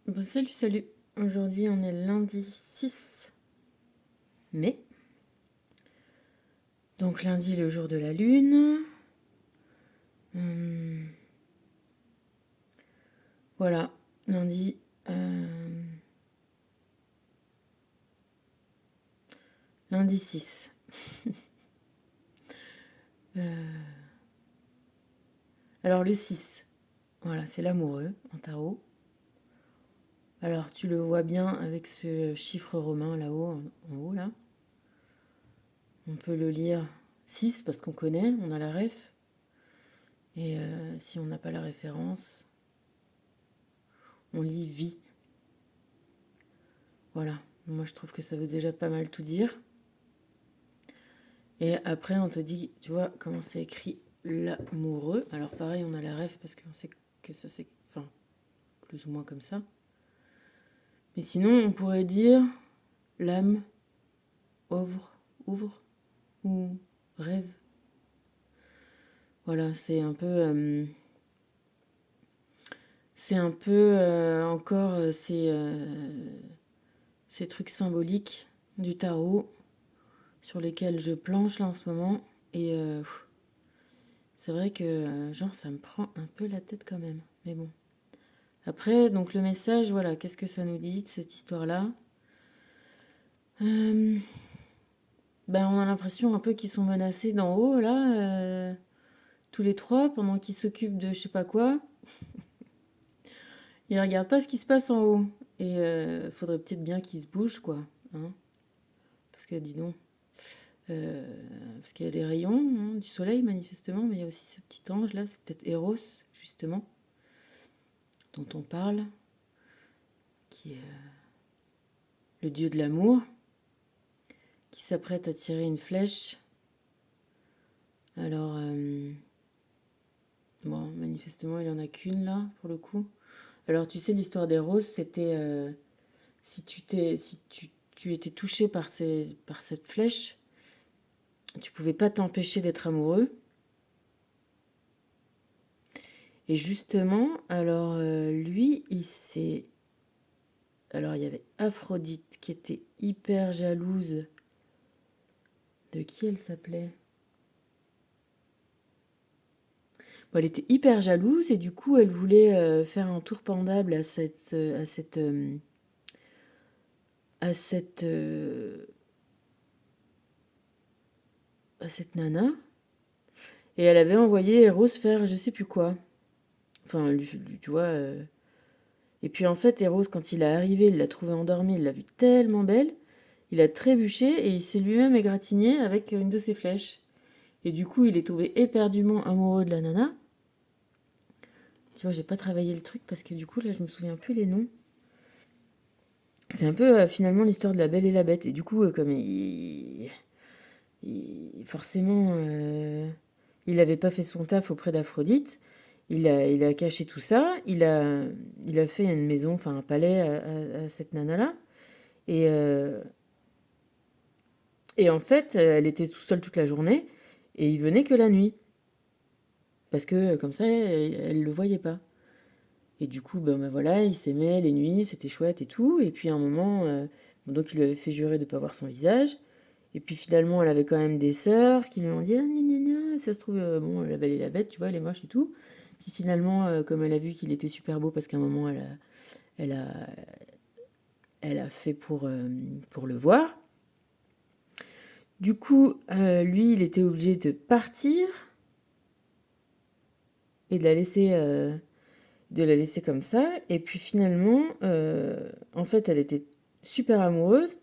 Bon, salut, salut. Aujourd'hui, on est lundi 6 mai. Donc lundi, le jour de la lune. Hum, voilà, lundi. Lundi 6. Alors le 6, voilà, c'est l'amoureux en tarot. Alors tu le vois bien avec ce chiffre romain là-haut, en haut là. On peut le lire 6 parce qu'on connaît, on a la ref. Et si on n'a pas la référence, on lit vie. Voilà, moi je trouve que ça veut déjà pas mal tout dire. Et après on te dit, tu vois, comment c'est écrit l'amoureux. Alors pareil, on a la ref parce qu'on sait que ça c'est... Enfin, plus ou moins comme ça. Mais sinon, on pourrait dire l'âme ouvre ou rêve. Voilà, c'est un peu encore ces trucs symboliques du tarot sur lesquels je planche là en ce moment. Et c'est vrai que genre ça me prend un peu la tête quand même. Mais bon. Après, donc le message, voilà, qu'est-ce que ça nous dit de cette histoire-là? Ben, on a l'impression un peu qu'ils sont menacés d'en haut, là, tous les trois, pendant qu'ils s'occupent de je sais pas quoi. Ils regardent pas ce qui se passe en haut. Et faudrait peut-être bien qu'ils se bougent, quoi. Hein, parce que, dis donc, parce qu'il y a les rayons hein, du soleil, manifestement, mais il y a aussi ce petit ange, là, c'est peut-être Eros, justement, dont on parle, qui est le dieu de l'amour, qui s'apprête à tirer une flèche. Alors, bon, manifestement, il en a qu'une, là, pour le coup. Alors, tu sais, l'histoire des roses, c'était si tu étais touché par cette flèche, tu pouvais pas t'empêcher d'être amoureux. Et justement, alors lui, il s'est... Alors, il y avait Aphrodite qui était hyper jalouse. De qui elle s'appelait? Bon, elle était hyper jalouse et du coup, elle voulait faire un tour pendable à cette nana. Et elle avait envoyé Eros faire je sais plus quoi. Enfin, tu vois. Et puis en fait, Eros, quand il est arrivé, il l'a trouvée endormie, il l'a vue tellement belle, il a trébuché et il s'est lui-même égratigné avec une de ses flèches. Et du coup, il est tombé éperdument amoureux de la nana. Tu vois, j'ai pas travaillé le truc parce que du coup, là, je me souviens plus les noms. C'est un peu finalement l'histoire de la Belle et la Bête. Et du coup, comme forcément, il avait pas fait son taf auprès d'Aphrodite, il a caché tout ça. Il a fait une maison, enfin un palais à cette nana-là. Et, euh, et en fait, elle était tout seule toute la journée. Et il venait que la nuit. Parce que comme ça, elle le voyait pas. Et du coup, ben voilà, il s'aimait les nuits, c'était chouette et tout. Et puis à un moment, donc il lui avait fait jurer de ne pas voir son visage. Et puis finalement, elle avait quand même des sœurs qui lui ont dit ah, gna, gna, gna. Ça se trouve, bon, la Belle et la Bête, tu vois, elle est moche et tout. Puis finalement, comme elle a vu qu'il était super beau, parce qu'à un moment, elle a, elle a fait pour le voir. Du coup, lui, il était obligé de partir et de la laisser comme ça. Et puis finalement, en fait, elle était super amoureuse.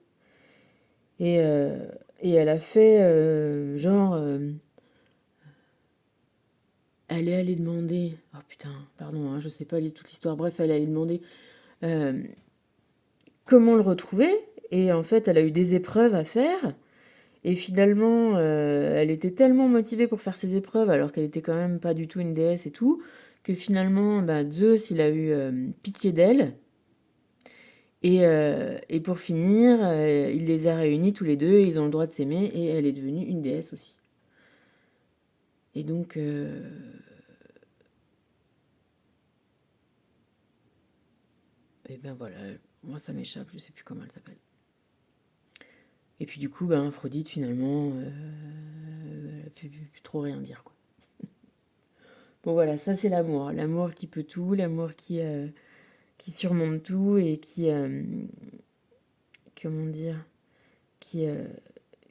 Et, euh, et elle a fait genre... elle est allée demander... Oh putain, pardon, hein, je sais pas toute l'histoire. Bref, elle est allée demander euh, comment le retrouver. Et en fait, elle a eu des épreuves à faire. Et finalement, elle était tellement motivée pour faire ses épreuves, alors qu'elle était quand même pas du tout une déesse et tout, que finalement, bah, Zeus, il a eu pitié d'elle. Et pour finir, il les a réunis tous les deux, ils ont le droit de s'aimer, et elle est devenue une déesse aussi. Et donc, Et ben voilà, moi ça m'échappe, je sais plus comment elle s'appelle. Et puis du coup, ben Aphrodite finalement, elle a plus trop rien dire quoi. Bon voilà, ça c'est l'amour. L'amour qui peut tout, l'amour qui surmonte tout et comment dire, qui, euh,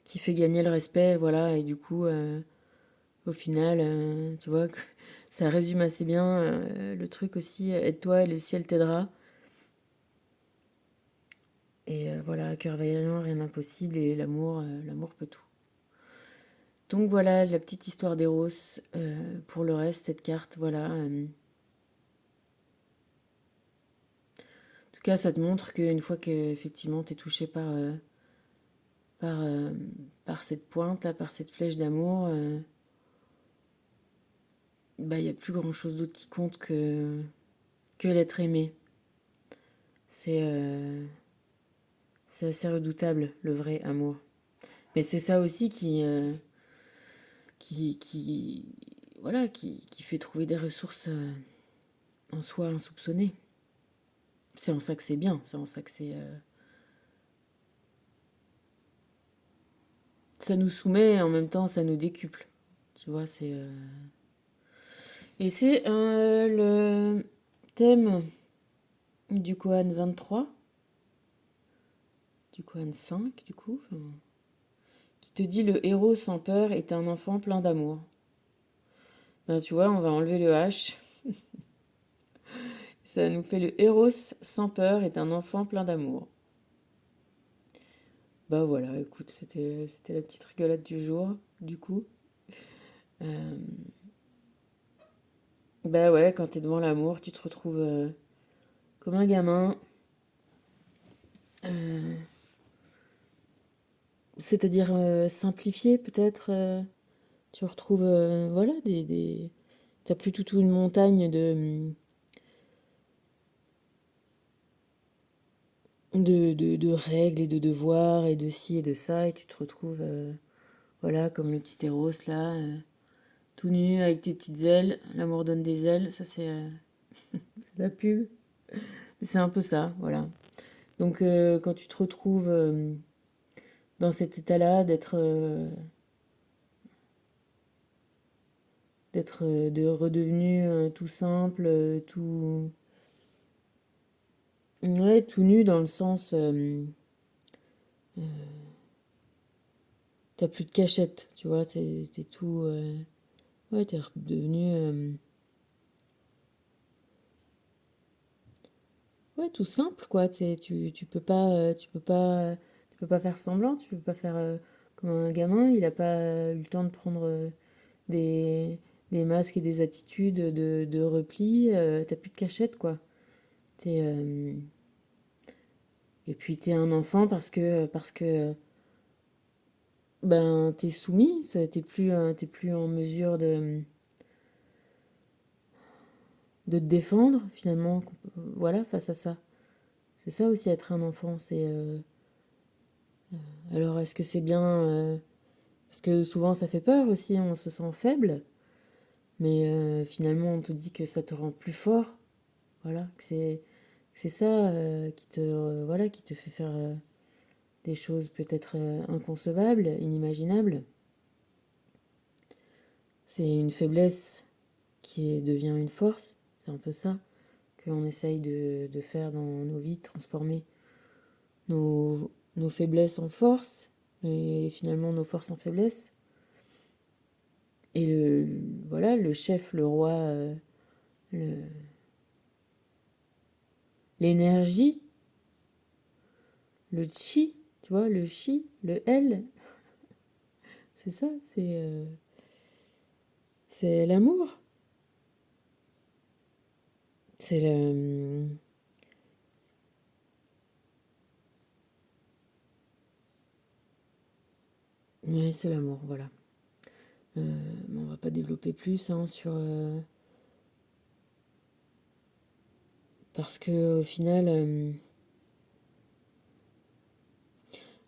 qui fait gagner le respect, voilà. Et du coup, au final, tu vois, ça résume assez bien le truc aussi, aide-toi et le ciel t'aidera. Et voilà, cœur vaillant, rien d'impossible et l'amour peut tout. Donc voilà la petite histoire d'Eros. Pour le reste, cette carte, voilà. En tout cas, ça te montre qu'une fois qu'effectivement t'es touché par, euh, par cette pointe, là, par cette flèche d'amour, bah, il n'y a plus grand-chose d'autre qui compte que l'être aimé. C'est c'est assez redoutable, le vrai amour. Mais c'est ça aussi qui, voilà, qui fait trouver des ressources en soi insoupçonnées. C'est en ça que c'est bien, c'est en ça que c'est... ça nous soumet et en même temps ça nous décuple. Tu vois, c'est... Et c'est le thème du Kohan 23, du Kohan 5 du coup, qui te dit le héros sans peur est un enfant plein d'amour. Ben, tu vois, on va enlever le H. Ça nous fait le héros sans peur est un enfant plein d'amour. Bah voilà, écoute, c'était la petite rigolade du jour, du coup. Euh, Bah ouais, quand t'es devant l'amour, tu te retrouves comme un gamin. euh, C'est-à-dire simplifié peut-être. Tu retrouves, voilà, t'as plus tout une montagne de règles et de devoirs et de ci et de ça, et tu te retrouves, voilà, comme le petit Eros là, tout nu avec tes petites ailes. L'amour donne des ailes, ça c'est la pub. C'est un peu ça, voilà. Donc quand tu te retrouves dans cet état-là, de redevenu tout simple, tout, ouais, tout nu dans le sens, t'as plus de cachette, tu vois, t'es tout, ouais, t'es redevenu, ouais, tout simple, quoi. Tu peux pas faire semblant, tu peux pas faire comme un gamin. Il a pas eu le temps de prendre des, des masques et des attitudes de repli. T'as plus de cachette, quoi. T'es, et puis t'es un enfant parce que ben t'es soumis. T'es plus en mesure de te défendre finalement. Voilà, face à ça. C'est ça aussi être un enfant. Alors est-ce que c'est bien parce que souvent ça fait peur aussi, on se sent faible, mais finalement on te dit que ça te rend plus fort, voilà, c'est ça voilà, qui te fait faire des choses peut-être inconcevables, inimaginables. C'est une faiblesse devient une force, c'est un peu ça qu'on essaye de faire dans nos vies, de transformer nos faiblesses en force et finalement nos forces en faiblesses. Et voilà, le chef, le roi, le, l'énergie, le chi, tu vois, le chi, le L, c'est ça, c'est l'amour. C'est le. Ouais, c'est l'amour, voilà. On va pas développer plus hein, sur. Parce que au final.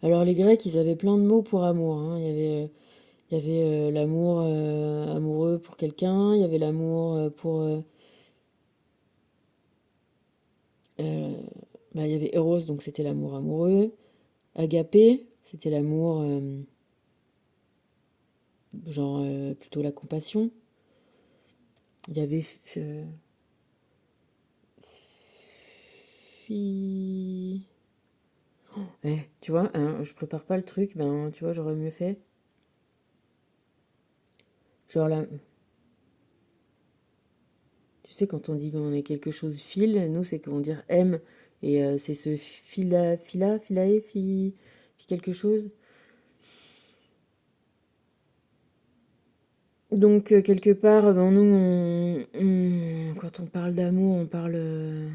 Alors les Grecs, ils avaient plein de mots pour amour. Hein. Il y avait l'amour amoureux pour quelqu'un, il y avait l'amour pour Bah, il y avait Eros, donc c'était l'amour amoureux. Agapé, c'était l'amour, genre plutôt la compassion. Il y avait fi... tu vois, hein, je prépare pas le truc, ben tu vois, j'aurais mieux fait. Genre là, tu sais, quand on dit qu'on est quelque chose fil, nous c'est qu'on dire aime. Et c'est ce filae, fi quelque chose. Donc, quelque part, ben, nous, quand on parle d'amour, on parle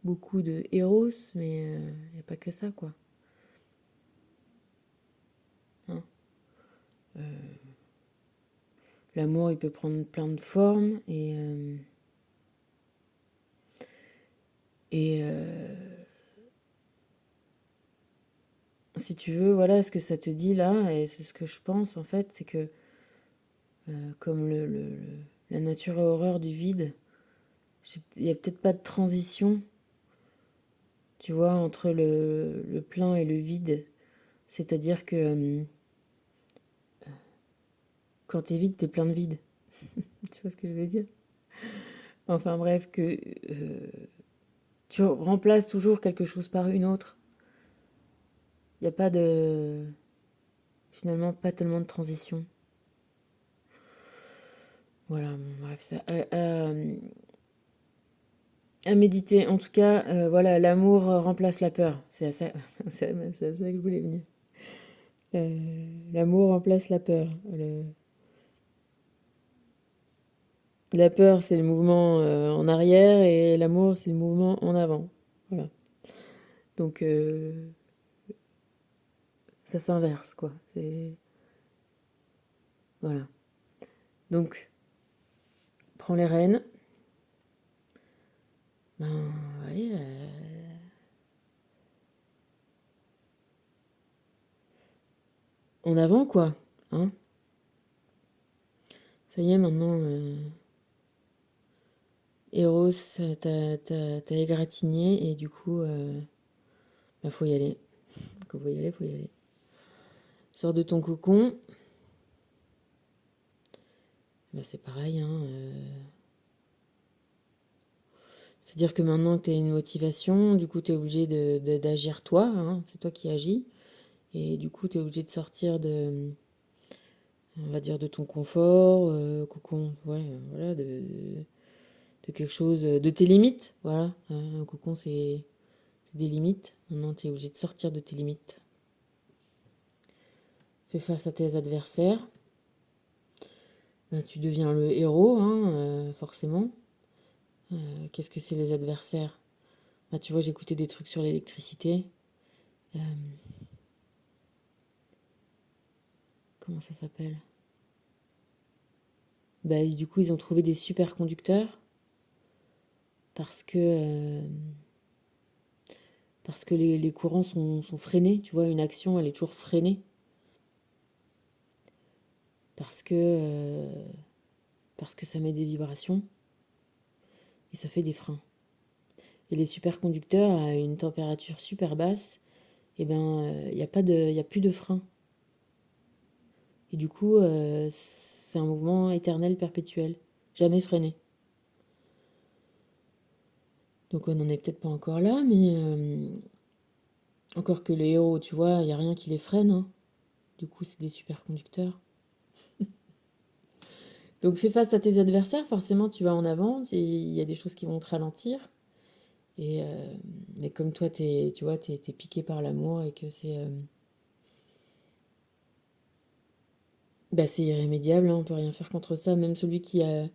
beaucoup de Eros, mais il n'y a pas que ça, quoi. Hein. L'amour, il peut prendre plein de formes, et si tu veux, voilà, ce que ça te dit là, et c'est ce que je pense, en fait, c'est que comme la nature a horreur du vide, il n'y a peut-être pas de transition, tu vois, entre le plein et le vide. C'est-à-dire que quand t'es vide, t'es plein de vide. Tu vois ce que je veux dire? Enfin bref, que tu remplaces toujours quelque chose par une autre. Il n'y a pas de... Finalement, pas tellement de transition. Voilà, bon, bref, ça... à méditer. En tout cas, voilà, l'amour remplace la peur. C'est à ça, c'est à ça que je voulais venir. L'amour remplace la peur. La peur, c'est le mouvement en arrière et l'amour, c'est le mouvement en avant. Voilà. Donc, ça s'inverse, quoi. C'est... Voilà. Donc, prends les rênes. Ben, ouais, en avant, quoi. Hein? Ça y est, maintenant, Eros, t'as égratigné et du coup, bah, faut y aller. Faut y aller, faut y aller. Sors de ton cocon. Bah, c'est pareil, hein. C'est-à-dire que maintenant que tu as une motivation, du coup, tu es obligé d'agir toi, hein, c'est toi qui agis. Et du coup, tu es obligé de sortir on va dire, de ton confort, cocon, ouais, voilà, de quelque chose, de tes limites, voilà. Un cocon, c'est des limites. Maintenant, tu es obligé de sortir de tes limites. Fais face à tes adversaires. Bah, tu deviens le héros, hein, forcément. Qu'est-ce que c'est les adversaires? Bah, tu vois, j'écoutais des trucs sur l'électricité. Euh, comment ça s'appelle? Bah, du coup, ils ont trouvé des superconducteurs parce que, parce que les courants sont freinés. Tu vois, une action, elle est toujours freinée. Parce que, parce que ça met des vibrations et ça fait des freins. Et les superconducteurs, à une température super basse, eh ben, il n'y a pas y a plus de frein. Et du coup, c'est un mouvement éternel, perpétuel, jamais freiné. Donc on n'en est peut-être pas encore là, mais encore que les héros, tu vois, il n'y a rien qui les freine, hein. Du coup, c'est des superconducteurs. Donc fais face à tes adversaires, forcément tu vas en avant, il y a des choses qui vont te ralentir. Et, mais comme toi, tu vois, t'es piqué par l'amour et que bah, c'est irrémédiable, hein, on peut rien faire contre ça. Même celui qui a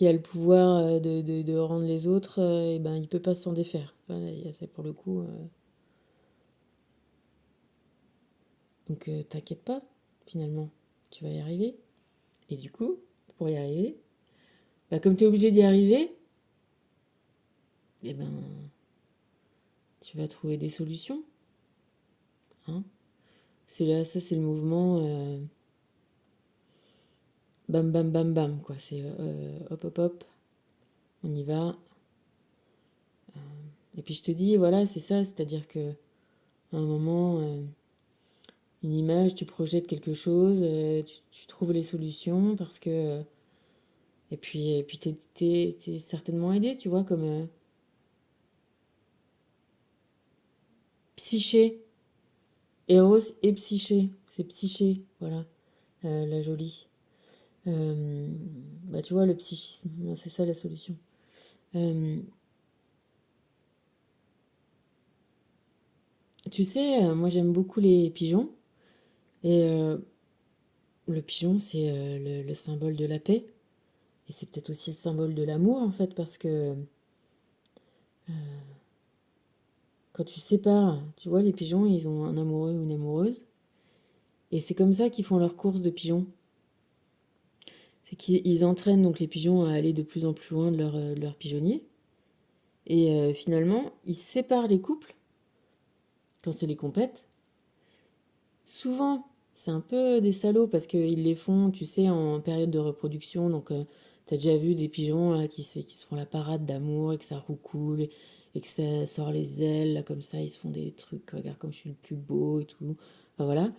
le pouvoir de rendre les autres, et ben, il peut pas s'en défaire. Voilà, il y a ça pour le coup. Donc t'inquiète pas, finalement, tu vas y arriver. Et du coup, pour y arriver, bah, comme tu es obligé d'y arriver, eh ben, tu vas trouver des solutions. Hein. C'est là, ça c'est le mouvement bam bam bam bam, quoi. C'est hop hop hop, on y va. Et puis je te dis, voilà, c'est ça, c'est-à-dire que à un moment, une image, tu projettes quelque chose, tu trouves les solutions parce que... et puis t'es certainement aidé, tu vois, comme Psyché, Eros et Psyché. C'est Psyché, voilà, la jolie. Euh, Bah tu vois, le psychisme, ben, c'est ça la solution. Euh, Tu sais, moi j'aime beaucoup les pigeons. Et le pigeon, c'est le symbole de la paix. Et c'est peut-être aussi le symbole de l'amour, en fait, parce que quand tu sépares, tu vois, les pigeons, ils ont un amoureux ou une amoureuse. Et c'est comme ça qu'ils font leur course de pigeons. C'est qu'ils entraînent donc les pigeons à aller de plus en plus loin de leur pigeonnier. Et finalement, ils séparent les couples quand c'est les compètes. Souvent, c'est un peu des salauds parce qu'ils les font, tu sais, en période de reproduction. Donc, t'as déjà vu des pigeons là, qui se font la parade d'amour et que ça roucoule et que ça sort les ailes, là, comme ça, ils se font des trucs, regarde comme je suis le plus beau et tout. Enfin, voilà.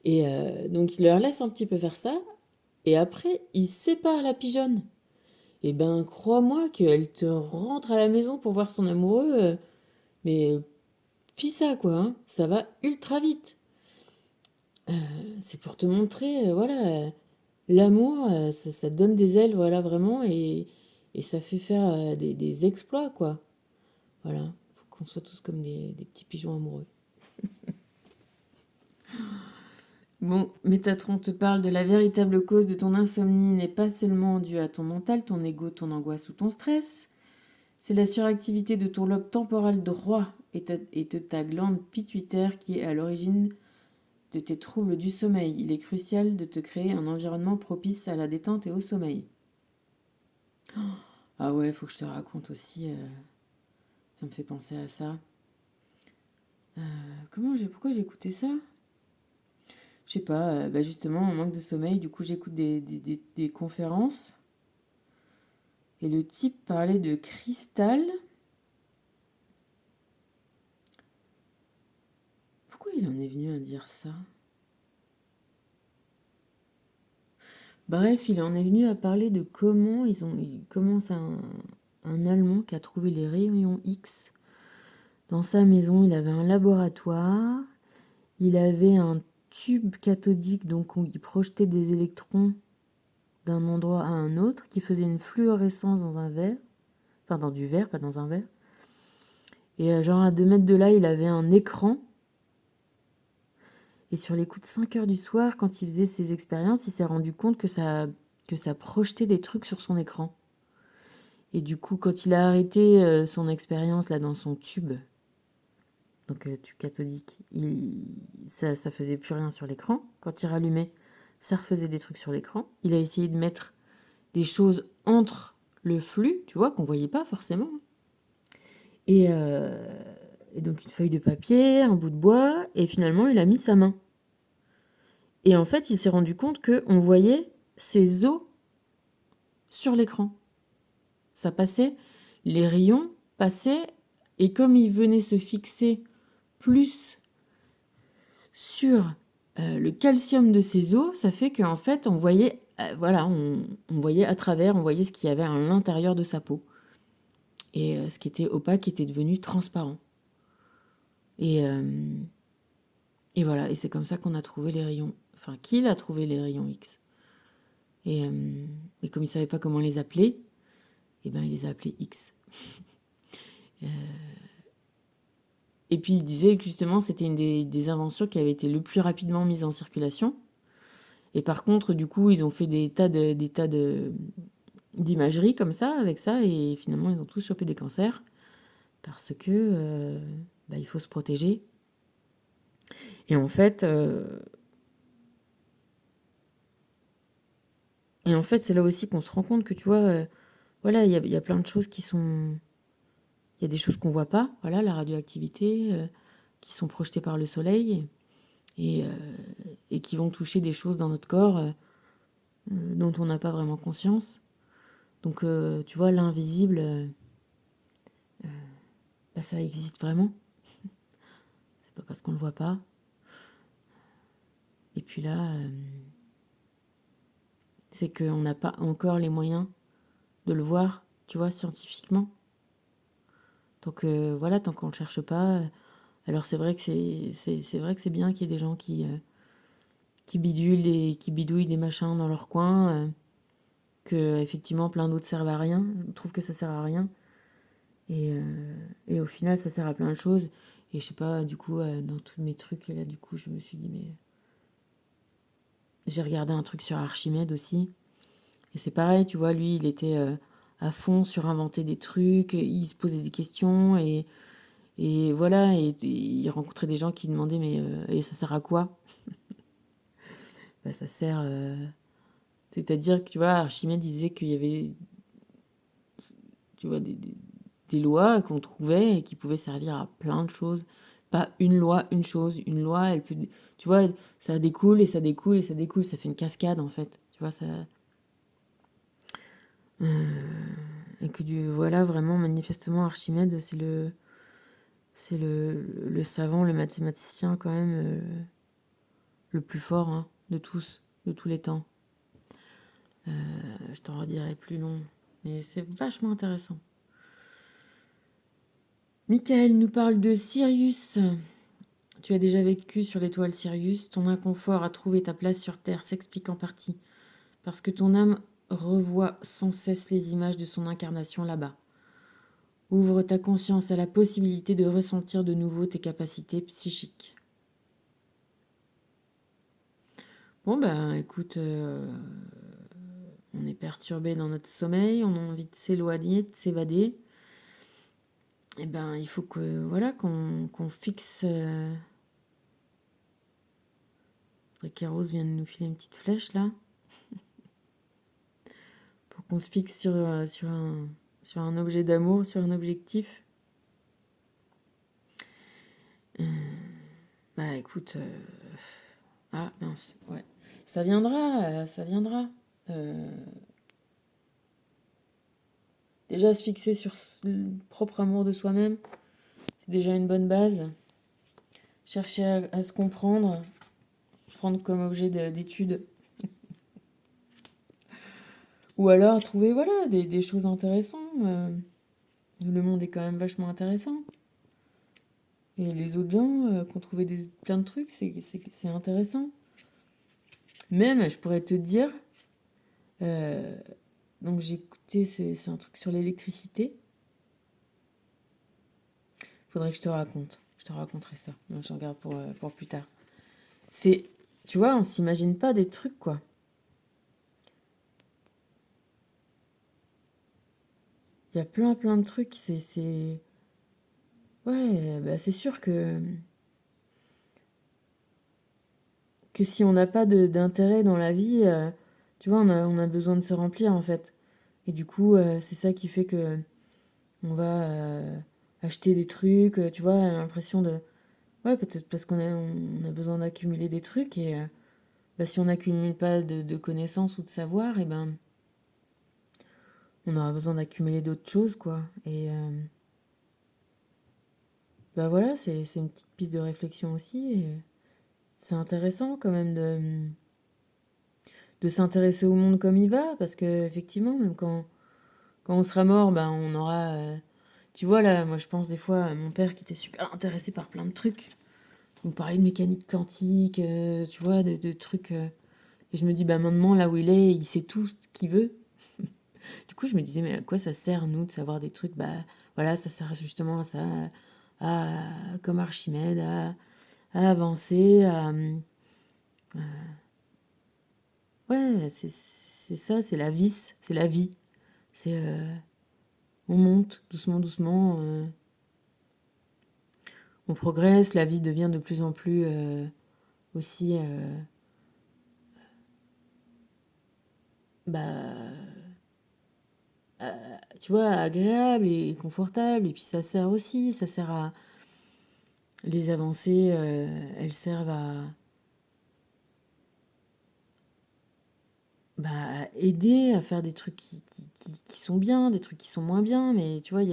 Et donc, ils leur laissent un petit peu faire ça. Et après, ils séparent la pigeonne. Et ben, crois-moi qu'elle te rentre à la maison pour voir son amoureux. Mais fis ça, quoi. Hein. Ça va ultra vite. C'est pour te montrer, voilà, l'amour, ça te donne des ailes, voilà, vraiment, et ça fait faire des exploits, quoi. Voilà, faut qu'on soit tous comme des petits pigeons amoureux. Bon, Métatron te parle de la véritable cause de ton insomnie n'est pas seulement due à ton mental, ton ego, ton angoisse ou ton stress. C'est la suractivité de ton lobe temporal droit et de ta glande pituitaire qui est à l'origine de tes troubles du sommeil. Il est crucial de te créer un environnement propice à la détente et au sommeil. Ah ouais, faut que je te raconte aussi, ça me fait penser à ça. Pourquoi j'ai écouté ça? Je sais pas, bah justement, en manque de sommeil, du coup j'écoute des conférences. Et le type parlait de cristal. Pourquoi il en est venu à dire ça? Bref, il en est venu à parler de comment c'est un Allemand qui a trouvé les rayons X dans sa maison. Il avait un laboratoire, il avait un tube cathodique, donc il projetait des électrons d'un endroit à un autre, qui faisait une fluorescence dans un verre, enfin dans du verre, pas dans un verre. Et genre à 2 mètres de là, il avait un écran. Et sur les coups de 5 heures du soir, quand il faisait ses expériences, il s'est rendu compte que ça projetait des trucs sur son écran. Et du coup, quand il a arrêté son expérience là dans son tube, donc tube cathodique, ça faisait plus rien sur l'écran. Quand il rallumait, ça refaisait des trucs sur l'écran. Il a essayé de mettre des choses entre le flux, tu vois, qu'on voyait pas forcément. Et, et donc une feuille de papier, un bout de bois, et finalement il a mis sa main. Et en fait, il s'est rendu compte qu'on voyait ses os sur l'écran. Ça passait, les rayons passaient, et comme ils venaient se fixer plus sur le calcium de ses os, ça fait qu'en fait, on voyait, voilà, on voyait à travers, on voyait ce qu'il y avait à l'intérieur de sa peau. Et ce qui était opaque était devenu transparent. Et, et voilà, et c'est comme ça qu'on a trouvé les rayons, enfin qu'il a trouvé les rayons X. Et comme il savait pas comment les appeler, eh ben il les a appelés X. Et puis il disait que justement c'était une des inventions qui avait été le plus rapidement mise en circulation. Et par contre, du coup, ils ont fait des tas d'imagerie comme ça, avec ça, et finalement ils ont tous chopé des cancers parce que bah, il faut se protéger. Et en fait, c'est là aussi qu'on se rend compte que tu vois, voilà, il y a plein de choses qui sont, il y a des choses qu'on voit pas, voilà, la radioactivité, qui sont projetées par le soleil et, et qui vont toucher des choses dans notre corps dont on n'a pas vraiment conscience. Donc, tu vois, l'invisible, bah, bah, ça existe vraiment. C'est pas parce qu'on le voit pas. Et puis là, c'est qu'on n'a pas encore les moyens de le voir, tu vois, scientifiquement. Donc voilà, tant qu'on le cherche pas. Alors c'est vrai que c'est vrai que c'est bien qu'il y ait des gens qui bidouillent des machins dans leur coin, que effectivement plein d'autres servent à rien, trouvent que ça sert à rien. Et au final, ça sert à plein de choses. Et je sais pas, du coup, dans tous mes trucs, là, du coup, je me suis dit, mais. J'ai regardé un truc sur Archimède aussi. Et c'est pareil, tu vois, lui, il était à fond sur inventer des trucs, il se posait des questions, et voilà, et il rencontrait des gens qui demandaient, mais et ça sert à quoi? Bah, ça sert. C'est-à-dire que, tu vois, Archimède disait qu'il y avait, tu vois, des lois qu'on trouvait et qui pouvaient servir à plein de choses. Pas une loi, une chose. Une loi, elle peut. Tu vois, ça découle et ça découle et ça découle. Ça fait une cascade, en fait. Tu vois, ça. Et que voilà, vraiment, manifestement, Archimède, c'est le savant, le mathématicien, quand même, le plus fort, hein, de tous, de tous les temps. Je t'en redirai plus long. Mais c'est vachement intéressant. Michael nous parle de Sirius. Tu as déjà vécu sur l'étoile Sirius. Ton inconfort à trouver ta place sur Terre s'explique en partie parce que ton âme revoit sans cesse les images de son incarnation là-bas. Ouvre ta conscience à la possibilité de ressentir de nouveau tes capacités psychiques. Bon, ben écoute, on est perturbé dans notre sommeil, on a envie de s'éloigner, de s'évader. Et ben il faut que voilà qu'on fixe. Kéros vient de nous filer une petite flèche là. Pour qu'on se fixe sur un objet d'amour, sur un objectif. Bah écoute, ah mince, ouais. Ça viendra, ça viendra. Déjà se fixer sur le propre amour de soi-même, c'est déjà une bonne base. Chercher à se comprendre, prendre comme objet d'étude. Ou alors trouver voilà, des choses intéressantes. Le monde est quand même vachement intéressant. Et les autres gens qui ont trouvé plein de trucs, c'est intéressant. Même, je pourrais te dire, donc j'ai écouté, c'est un truc sur l'électricité. Faudrait que je te raconte. Je te raconterai ça. Donc, je regarde pour plus tard. C'est, tu vois, on s'imagine pas des trucs, quoi. Il y a plein de trucs. Ouais, bah c'est sûr que si on n'a pas d'intérêt dans la vie, tu vois, on a besoin de se remplir, en fait. Et du coup, c'est ça qui fait que on va acheter des trucs, tu vois, l'impression de... Ouais, peut-être parce qu'on a besoin d'accumuler des trucs et bah, si on n'accumule pas de connaissances ou de savoir, et ben on aura besoin d'accumuler d'autres choses, quoi. Et bah voilà, c'est une petite piste de réflexion aussi. Et c'est intéressant quand même de s'intéresser au monde comme il va, parce que effectivement, même quand on sera mort, bah, on aura... tu vois, là, moi je pense des fois à mon père qui était super intéressé par plein de trucs. On parlait de mécanique quantique, tu vois, de trucs... et je me dis, bah maintenant, là où il est, il sait tout ce qu'il veut. Du coup, je me disais, mais à quoi ça sert, nous, de savoir des trucs? Bah voilà, ça sert justement à ça, comme Archimède, à avancer, ouais, c'est ça, c'est la vis, c'est la vie. C'est... on monte doucement, doucement, on progresse, la vie devient de plus en plus aussi, bah, tu vois, agréable et confortable. Et puis ça sert aussi, ça sert à... Les avancées, elles servent bah, à aider à faire des trucs qui sont bien, des trucs qui sont moins bien. Mais tu vois,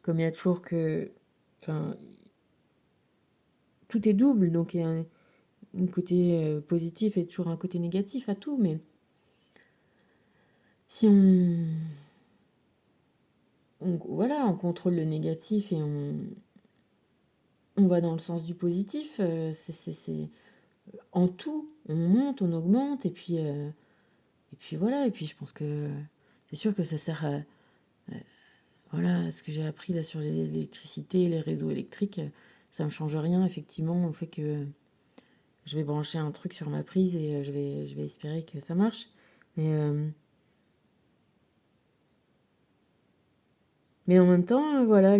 comme il y a toujours que Enfin, tout est double, donc il y a un côté positif et toujours un côté négatif à tout, mais si voilà, on contrôle le négatif et on va dans le sens du positif, c'est en tout, on monte, on augmente, et puis voilà, et puis je pense que c'est sûr que ça sert à, voilà, ce que j'ai appris là sur l'électricité, les réseaux électriques, ça me change rien effectivement au fait que je vais brancher un truc sur ma prise et je vais espérer que ça marche. Mais, euh, mais en même temps, voilà,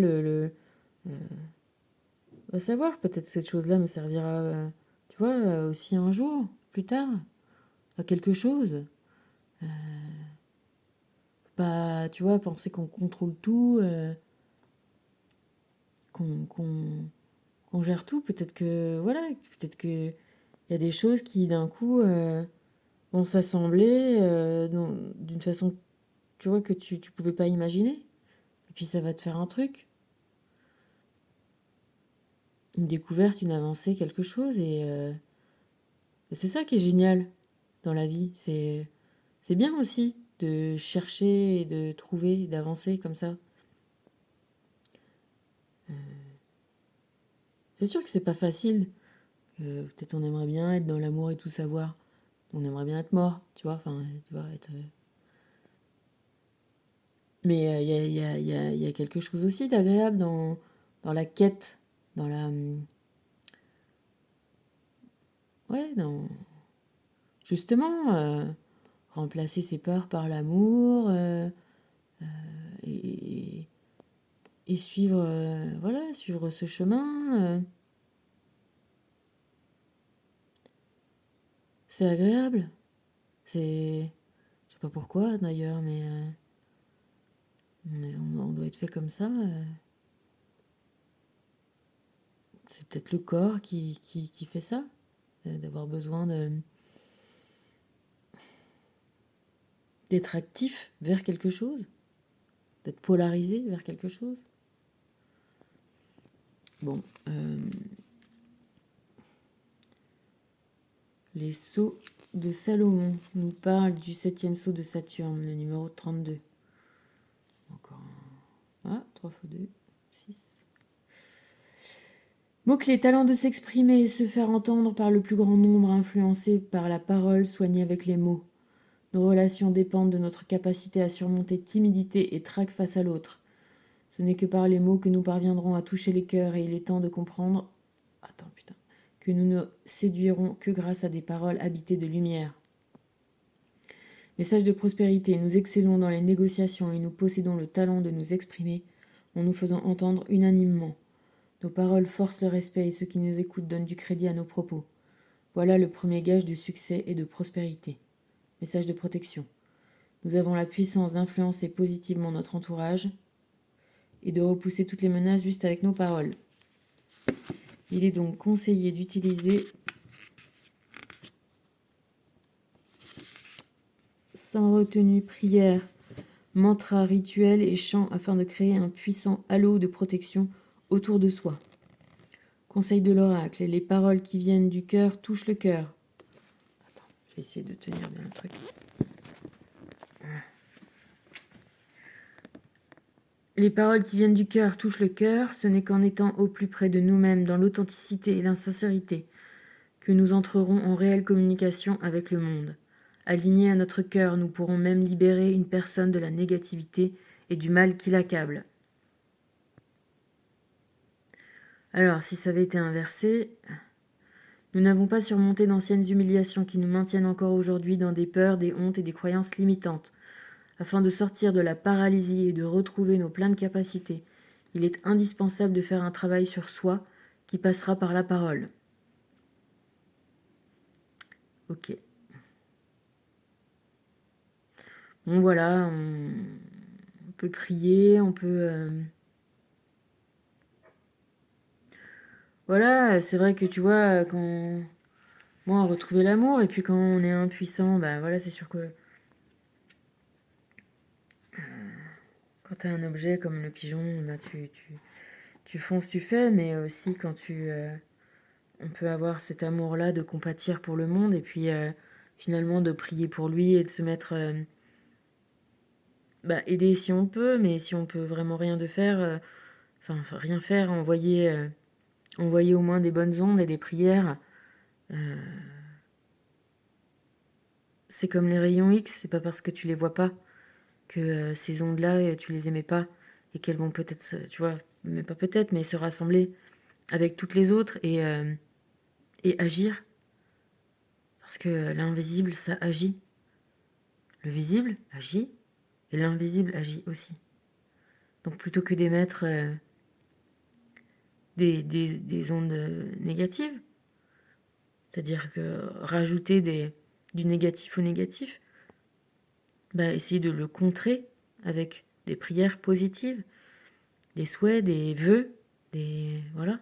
va savoir, peut-être cette chose-là me servira, tu vois, aussi un jour, plus tard, à quelque chose. Pas, tu vois, penser qu'on contrôle tout, qu'on qu'on qu'on gère tout. Peut-être que, voilà, peut-être que il y a des choses qui d'un coup vont s'assembler d'une façon, tu vois, que tu pouvais pas imaginer. Et puis ça va te faire un truc, une découverte, une avancée, quelque chose. Et c'est ça qui est génial dans la vie. C'est bien aussi de chercher, et de trouver, d'avancer comme ça. C'est sûr que c'est pas facile. Peut-être on aimerait bien être dans l'amour et tout savoir. On aimerait bien être mort, tu vois. Enfin, tu vois, être. Mais il y a quelque chose aussi d'agréable dans la quête, dans la. Ouais, dans. Justement, remplacer ses peurs par l'amour et, et suivre, voilà, suivre ce chemin. C'est agréable. C'est. Je sais pas pourquoi d'ailleurs, mais on doit être fait comme ça. C'est peut-être le corps qui fait ça, d'avoir besoin d'être actif vers quelque chose, d'être polarisé vers quelque chose. Bon, les sceaux de Salomon nous parlent du septième sceau de Saturne, le numéro 32. Encore un. Ah, 3 fois 2, 6. Mot-clé, talent de s'exprimer et se faire entendre par le plus grand nombre, influencé par la parole, soigné avec les mots. Nos relations dépendent de notre capacité à surmonter timidité et trac face à l'autre. Ce n'est que par les mots que nous parviendrons à toucher les cœurs et il est temps de comprendre que nous ne séduirons que grâce à des paroles habitées de lumière. Message de prospérité, nous excellons dans les négociations et nous possédons le talent de nous exprimer en nous faisant entendre unanimement. Nos paroles forcent le respect et ceux qui nous écoutent donnent du crédit à nos propos. Voilà le premier gage de succès et de prospérité. Message de protection. Nous avons la puissance d'influencer positivement notre entourage et de repousser toutes les menaces juste avec nos paroles. Il est donc conseillé d'utiliser sans retenue prière, mantra, rituel et chant afin de créer un puissant halo de protection autour de soi. Conseil de l'oracle, les paroles qui viennent du cœur touchent le cœur. Attends, je vais essayer de tenir bien le truc. Les paroles qui viennent du cœur touchent le cœur, ce n'est qu'en étant au plus près de nous-mêmes, dans l'authenticité et l'insincérité, que nous entrerons en réelle communication avec le monde. Alignés à notre cœur, nous pourrons même libérer une personne de la négativité et du mal qui l'accable. Alors, si ça avait été inversé, nous n'avons pas surmonté d'anciennes humiliations qui nous maintiennent encore aujourd'hui dans des peurs, des hontes et des croyances limitantes. Afin de sortir de la paralysie et de retrouver nos pleines capacités, il est indispensable de faire un travail sur soi qui passera par la parole. Ok. Bon voilà, on peut prier, on peut... Voilà, c'est vrai que tu vois, quand... Bon, retrouver l'amour, et puis quand on est impuissant, bah voilà, c'est sûr que... Quand t'as un objet comme le pigeon, bah tu fonces, tu fais, mais aussi quand on peut avoir cet amour-là de compatir pour le monde et puis finalement de prier pour lui et de se mettre, aider si on peut, mais si on peut vraiment rien de faire, rien faire, envoyer au moins des bonnes ondes et des prières. C'est comme les rayons X, c'est pas parce que tu les vois pas que ces ondes-là, tu les aimais pas et qu'elles vont peut-être, tu vois, mais pas peut-être, mais se rassembler avec toutes les autres et agir. Parce que l'invisible, ça agit. Le visible agit et l'invisible agit aussi. Donc plutôt que d'émettre des ondes négatives, c'est-à-dire que rajouter du négatif au négatif, essayer de le contrer avec des prières positives, des souhaits, des vœux, voilà,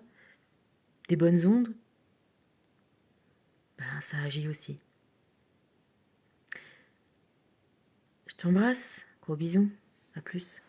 des bonnes ondes, ça agit aussi. Je t'embrasse, gros bisous, à plus.